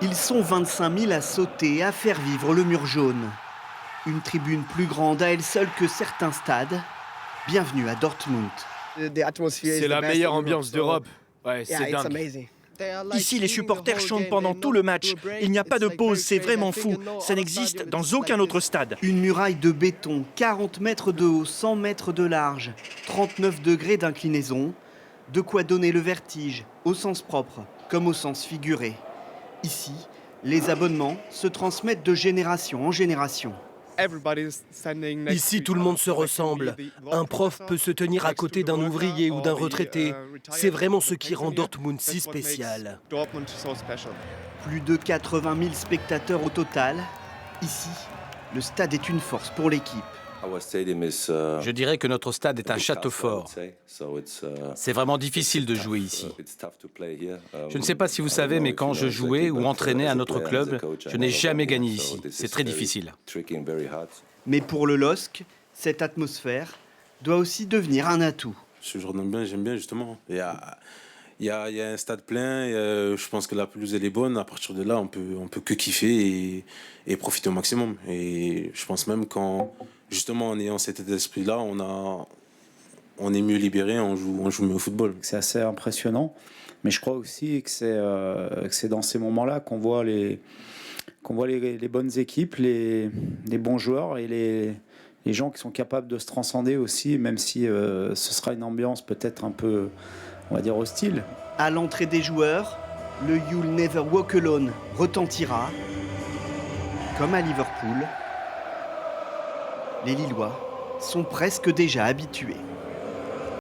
Ils sont 25 000 à sauter, à faire vivre le mur jaune. Une tribune plus grande à elle seule que certains stades. Bienvenue à Dortmund. C'est la meilleure ambiance d'Europe. Ouais, c'est dingue. Ici, les supporters chantent pendant tout le match. Il n'y a pas de pause, c'est vraiment fou. Ça n'existe dans aucun autre stade. Une muraille de béton, 40 mètres de haut, 100 mètres de large, 39 degrés d'inclinaison. De quoi donner le vertige, au sens propre comme au sens figuré. Ici, les abonnements se transmettent de génération en génération. Ici, tout le monde se ressemble. Un prof peut se tenir à côté d'un ouvrier ou d'un retraité. C'est vraiment ce qui rend Dortmund si spécial. Plus de 80 000 spectateurs au total. Ici, le stade est une force pour l'équipe. Je dirais que notre stade est un château fort. C'est vraiment difficile de jouer ici. Je ne sais pas si vous savez, mais quand je jouais ou entraînais à notre club, je n'ai jamais gagné ici. C'est très difficile. Mais pour le LOSC, cette atmosphère doit aussi devenir un atout. Ce genre d'ambiance, j'aime bien justement. Il y a un stade plein, je pense que la pelouse elle est bonne. À partir de là, on peut que kiffer et profiter au maximum. Et je pense même qu'en justement en ayant cet état d'esprit-là, on est mieux libéré, on joue mieux au football. C'est assez impressionnant, mais je crois aussi que c'est dans ces moments-là qu'on voit les bonnes équipes, les bons joueurs et les gens qui sont capables de se transcender aussi, même si ce sera une ambiance peut-être un peu, on va dire, hostile. À l'entrée des joueurs, le You'll Never Walk Alone retentira. Comme à Liverpool, les Lillois sont presque déjà habitués.